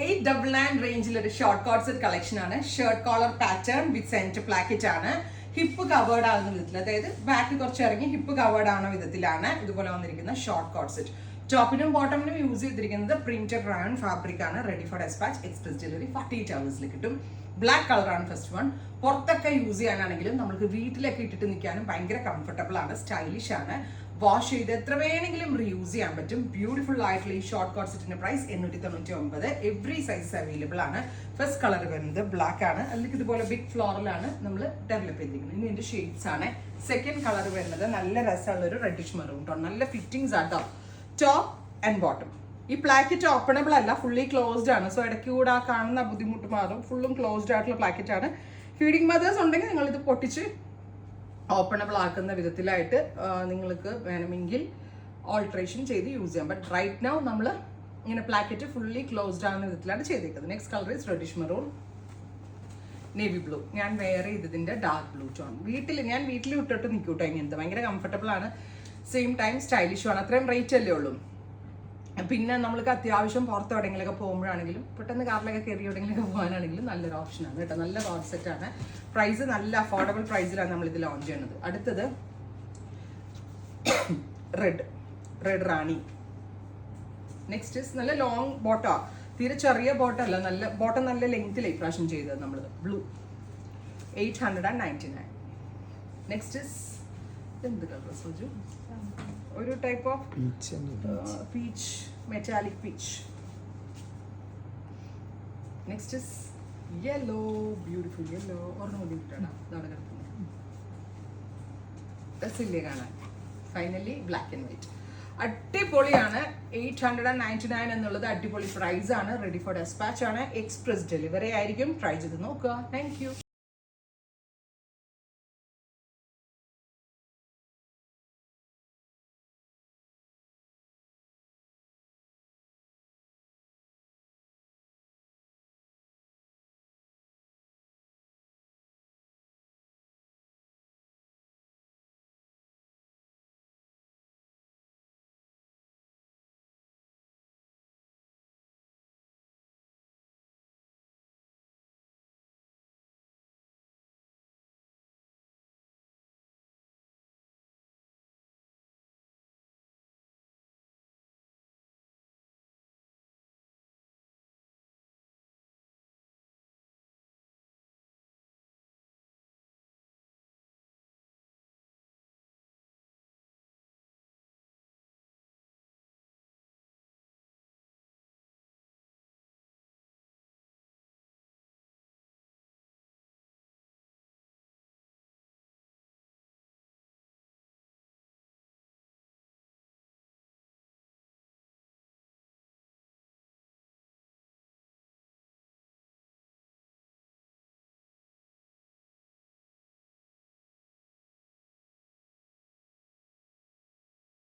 899 റേഞ്ചിൽ ഒരു short coat set collection ആണ്. Shirt collar pattern with centre placket ആണ്. ഹിപ്പ് കവേർഡ് ആകുന്ന വിധത്തിൽ, അതായത് ബാക്ക് കുറച്ച് ഇറങ്ങി ഹിപ്പ് കവേർഡ് ആവുന്ന വിധത്തിലാണ് ഇതുപോലെ വന്നിരിക്കുന്ന ഷോർട്ട് കോട്ട് സെറ്റ്. ടോപ്പിനും ബോട്ടമിനും യൂസ് ചെയ്തിരിക്കുന്നത് പ്രിന്റഡ് റയോൺ ഫാബ്രിക് ആണ്. Ready for dispatch, express delivery 48 hours കിട്ടും. ബ്ലാക്ക് കളറാണ് ഫസ്റ്റ് വൺ. പുറത്തൊക്കെ യൂസ് ചെയ്യാനാണെങ്കിലും നമുക്ക് വീട്ടിലൊക്കെ ഇട്ടിട്ട് നിൽക്കാനും ഭയങ്കര കംഫർട്ടബിൾ ആണ്, സ്റ്റൈലിഷ് ആണ്. വാഷ് ചെയ്ത് എത്ര വേണമെങ്കിലും റീയൂസ് ചെയ്യാൻ പറ്റും. ബ്യൂട്ടിഫുൾ ആയിട്ടുള്ള ഈ ഷോർട്ട് കോട്ട് സെറ്റിന്റെ പ്രൈസ് 899. എവറി സൈസ് അവൈലബിൾ ആണ്. ഫസ്റ്റ് കളർ വരുന്നത് ബ്ലാക്ക് ആണ്. അല്ലെങ്കിൽ ഇതുപോലെ ബിഗ് ഫ്ലോറലാണ് നമ്മൾ ഡെവലപ്പ് ചെയ്തിരിക്കുന്നത്. ഇനി ഇതിന്റെ ഷെയ്ഡ്സ് ആണ്. സെക്കൻഡ് കളർ വരുന്നത് നല്ല രസമുള്ള ഒരു റെഡിഷ് മെറൂൺ ടോൺ. നല്ല ഫിറ്റിംഗ്സ് ആട്ടോ, ടോപ്പ് ആൻഡ് ബോട്ടം. ഈ പ്ലാക്കറ്റ് ഓപ്പണബിൾ അല്ല, ഫുള്ളി ക്ലോസ്ഡ് ആണ്. സോ ഇടയ്ക്ക് കൂടെ ആ കാണുന്ന ബുദ്ധിമുട്ട് മാറും. ഫുള്ളും ക്ലോസ്ഡ് ആയിട്ടുള്ള പ്ലാക്കറ്റ് ആണ്. ഫീഡിങ് മദേഴ്സ് ഉണ്ടെങ്കിൽ നിങ്ങൾ ഇത് പൊട്ടിച്ച് ഓപ്പണബിൾ ആക്കുന്ന വിധത്തിലായിട്ട് നിങ്ങൾക്ക് വേണമെങ്കിൽ ഓൾട്രേഷൻ ചെയ്ത് യൂസ് ചെയ്യാം. ബട്ട് റൈറ്റ് നൗ നമ്മൾ ഇങ്ങനെ പ്ലാക്കറ്റ് ഫുള്ളി ക്ലോസ്ഡ് ആകുന്ന വിധത്തിലാണ് ചെയ്തേക്കുന്നത്. Next colour is reddish maroon, navy blue. ഞാൻ വേറെ ഇതിന്റെ ഡാർക്ക് ബ്ലൂ ടോൺ. ഞാൻ വീട്ടിൽ വിട്ടിട്ട് നിൽക്കൂട്ടോ. ഇങ്ങനത്തെ ഭയങ്കര കംഫർട്ടബിൾ ആണ്, സെയിം ടൈം സ്റ്റൈലിഷും ആണ്. അത്രയും റേറ്റ് അല്ലേ ഉള്ളൂ. പിന്നെ നമ്മൾക്ക് അത്യാവശ്യം പുറത്ത് എവിടെയെങ്കിലൊക്കെ പോകുമ്പോഴാണെങ്കിലും പെട്ടെന്ന് കാറിലൊക്കെ കയറി എവിടെയെങ്കിലൊക്കെ പോകാനാണെങ്കിലും നല്ലൊരു ഓപ്ഷനാണ് കേട്ടോ. നല്ല കോഡ് സെറ്റ് ആണ്. പ്രൈസ് നല്ല അഫോർഡബിൾ പ്രൈസിലാണ് നമ്മളിത് ലോഞ്ച് ചെയ്യുന്നത്. അടുത്തത് റെഡ് റാണി. നെക്സ്റ്റ് നല്ല ലോങ് ബോട്ടാ, തീരെ ചെറിയ ബോട്ടല്ല, നല്ല ബോട്ടം നല്ല ലെങ്തിൽ ഇപ്രാവശ്യം ചെയ്തത് നമ്മൾ. ബ്ലൂ 899. നെക്സ്റ്റ് എന്ത് കളർ സോജു? ഒരു type of peach, metallic peach. Next is yellow, beautiful yellow. ഒരെണ്ണം കൂടി ഇട്ടാണ് ഇതാണ് കിടക്കുന്നത്. രസമില്ലേ കാണാൻ? Finally black and white. അടിപൊളിയാണ്. 899 എന്നുള്ളത് അടിപൊളി പ്രൈസ് ആണ്. റെഡി ഫോർ ഡെസ്പാച്ച് ആണ്. എക്സ്പ്രസ് ഡെലിവറി ആയിരിക്കും. ട്രൈ ചെയ്ത് നോക്കുക. Thank you.